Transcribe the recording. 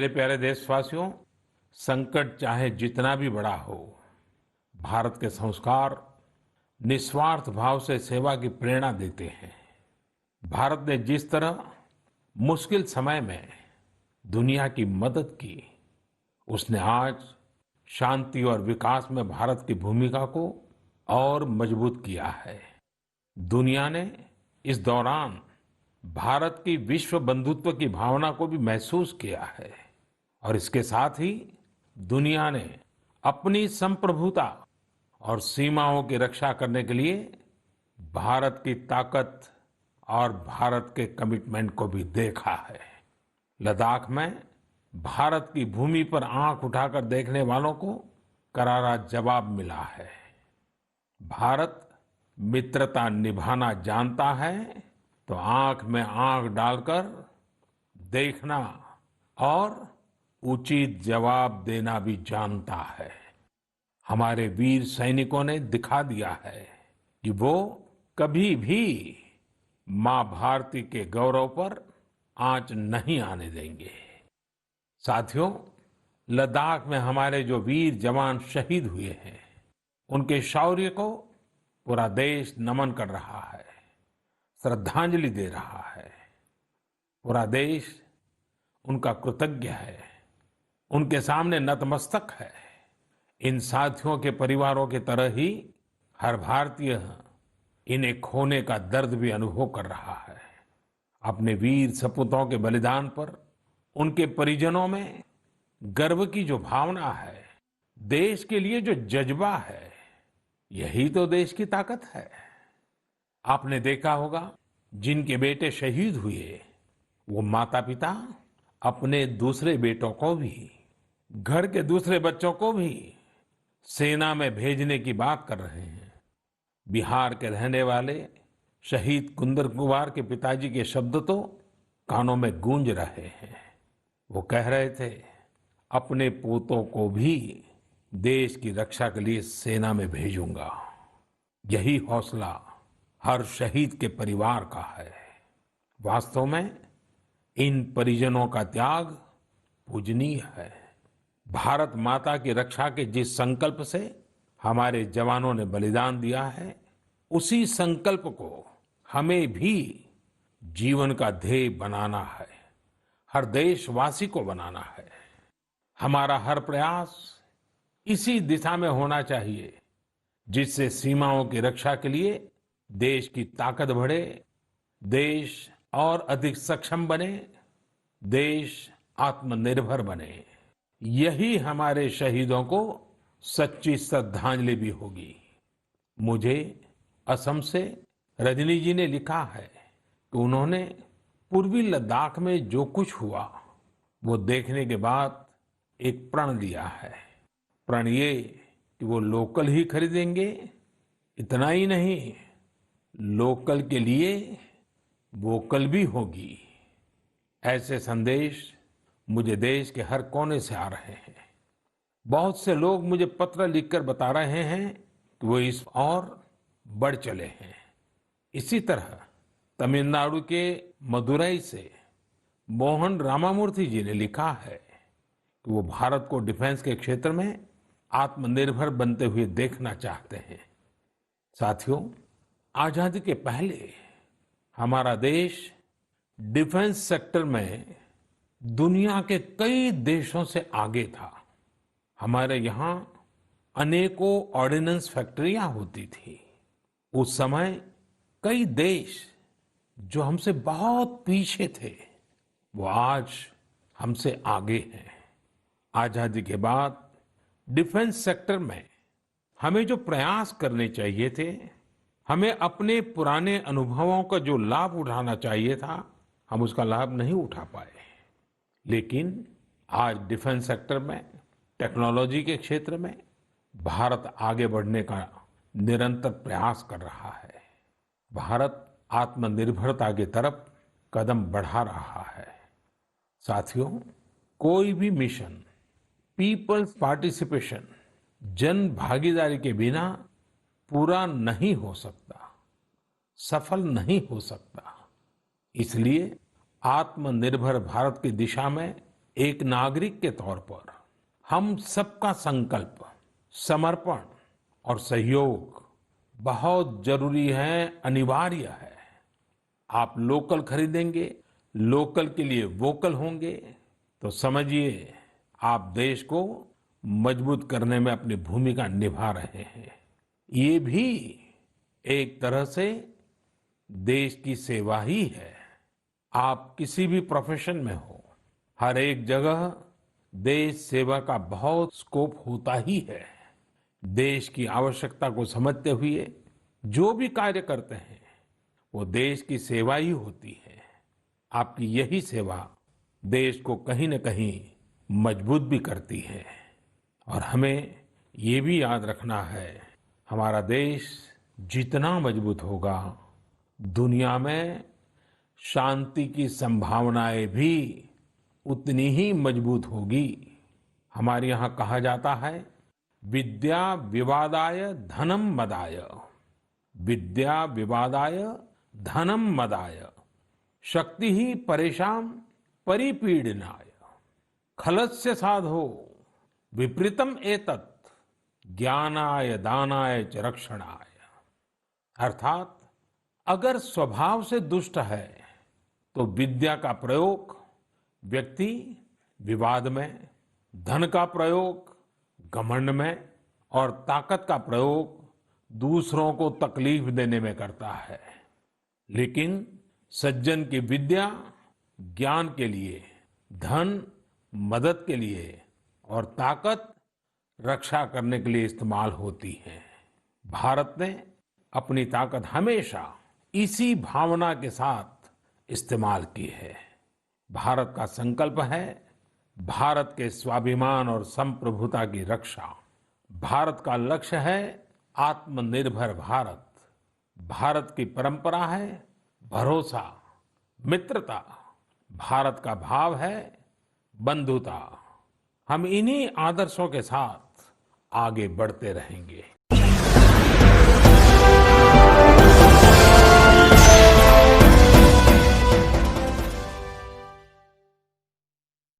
मेरे प्यारे देशवासियों, संकट चाहे जितना भी बड़ा हो, भारत के संस्कार निस्वार्थ भाव से सेवा की प्रेरणा देते हैं। भारत ने जिस तरह मुश्किल समय में दुनिया की मदद की, उसने आज शांति और विकास में भारत की भूमिका को और मजबूत किया है। दुनिया ने इस दौरान भारत की विश्व बंधुत्व की भावना को भी महसूस किया है और इसके साथ ही दुनिया ने अपनी संप्रभुता और सीमाओं की रक्षा करने के लिए भारत की ताकत और भारत के कमिटमेंट को भी देखा है। लद्दाख में भारत की भूमि पर आंख उठाकर देखने वालों को करारा जवाब मिला है। भारत मित्रता निभाना जानता है तो आंख में आंख डालकर देखना और उचित जवाब देना भी जानता है। हमारे वीर सैनिकों ने दिखा दिया है कि वो कभी भी मां भारती के गौरव पर आंच नहीं आने देंगे। साथियों, लद्दाख में हमारे जो वीर जवान शहीद हुए हैं, उनके शौर्य को पूरा देश नमन कर रहा है, श्रद्धांजलि दे रहा है। पूरा देश उनका कृतज्ञ है, उनके सामने नतमस्तक है। इन साथियों के परिवारों की तरह ही हर भारतीय इन्हें खोने का दर्द भी अनुभव कर रहा है। अपने वीर सपूतों के बलिदान पर उनके परिजनों में गर्व की जो भावना है, देश के लिए जो जज्बा है, यही तो देश की ताकत है। आपने देखा होगा, जिनके बेटे शहीद हुए, वो माता पिता अपने दूसरे बेटों को भी, घर के दूसरे बच्चों को भी सेना में भेजने की बात कर रहे हैं। बिहार के रहने वाले शहीद कुंदन कुमार के पिताजी के शब्द तो कानों में गूंज रहे हैं। वो कह रहे थे, अपने पोतों को भी देश की रक्षा के लिए सेना में भेजूंगा। यही हौसला हर शहीद के परिवार का है। वास्तव में इन परिजनों का त्याग पूजनीय है। भारत माता की रक्षा के जिस संकल्प से हमारे जवानों ने बलिदान दिया है, उसी संकल्प को हमें भी जीवन का ध्येय बनाना है, हर देशवासी को बनाना है। हमारा हर प्रयास इसी दिशा में होना चाहिए, जिससे सीमाओं की रक्षा के लिए देश की ताकत बढ़े, देश और अधिक सक्षम बने, देश आत्मनिर्भर बने। यही हमारे शहीदों को सच्ची श्रद्धांजलि भी होगी। मुझे असम से रजनी जी ने लिखा है कि उन्होंने पूर्वी लद्दाख में जो कुछ हुआ, वो देखने के बाद एक प्रण लिया है। प्रण ये कि वो लोकल ही खरीदेंगे, इतना ही नहीं, लोकल के लिए वोकल भी होगी। ऐसे संदेश मुझे देश के हर कोने से आ रहे हैं। बहुत से लोग मुझे पत्र लिखकर बता रहे हैं कि वो इस और बढ़ चले हैं। इसी तरह तमिलनाडु के मदुरई से मोहन रामामूर्ति जी ने लिखा है कि वो भारत को डिफेंस के क्षेत्र में आत्मनिर्भर बनते हुए देखना चाहते हैं। साथियों, आजादी के पहले हमारा देश डिफेंस सेक्टर में दुनिया के कई देशों से आगे था। हमारे यहाँ अनेकों ऑर्डिनेंस फैक्ट्रियां होती थी। उस समय कई देश जो हमसे बहुत पीछे थे, वो आज हमसे आगे हैं। आजादी के बाद डिफेंस सेक्टर में हमें जो प्रयास करने चाहिए थे, हमें अपने पुराने अनुभवों का जो लाभ उठाना चाहिए था, हम उसका लाभ नहीं उठा पाए। लेकिन आज डिफेंस सेक्टर में, टेक्नोलॉजी के क्षेत्र में भारत आगे बढ़ने का निरंतर प्रयास कर रहा है। भारत आत्मनिर्भरता की तरफ कदम बढ़ा रहा है। साथियों, कोई भी मिशन पीपल्स पार्टिसिपेशन, जन भागीदारी के बिना पूरा नहीं हो सकता, सफल नहीं हो सकता। इसलिए आत्मनिर्भर भारत की दिशा में एक नागरिक के तौर पर हम सबका संकल्प, समर्पण और सहयोग बहुत जरूरी है, अनिवार्य है। आप लोकल खरीदेंगे, लोकल के लिए वोकल होंगे, तो समझिए आप देश को मजबूत करने में अपनी भूमिका निभा रहे हैं। ये भी एक तरह से देश की सेवा ही है। आप किसी भी प्रोफेशन में हो, हर एक जगह देश सेवा का बहुत स्कोप होता ही है। देश की आवश्यकता को समझते हुए जो भी कार्य करते हैं वो देश की सेवा ही होती है। आपकी यही सेवा देश को कहीं न कहीं मजबूत भी करती है। और हमें ये भी याद रखना है, हमारा देश जितना मजबूत होगा, दुनिया में शांति की संभावनाएं भी उतनी ही मजबूत होगी। हमारे यहाँ कहा जाता है, विद्या विवादाय धनम मदाय, विद्या विवादाय धनम मदाय, शक्ति ही परेशान परिपीडनाय, खलस्य साधो विपरीतम एतत् ज्ञानाय दानाय च रक्षणाय। अर्थात अगर स्वभाव से दुष्ट है तो विद्या का प्रयोग व्यक्ति विवाद में, धन का प्रयोग घमंड में और ताकत का प्रयोग दूसरों को तकलीफ देने में करता है। लेकिन सज्जन की विद्या ज्ञान के लिए, धन मदद के लिए और ताकत रक्षा करने के लिए इस्तेमाल होती है। भारत ने अपनी ताकत हमेशा इसी भावना के साथ इस्तेमाल की है। भारत का संकल्प है भारत के स्वाभिमान और संप्रभुता की रक्षा। भारत का लक्ष्य है आत्मनिर्भर भारत। भारत की परंपरा है भरोसा, मित्रता। भारत का भाव है बंधुता। हम इन्हीं आदर्शों के साथ आगे बढ़ते रहेंगे।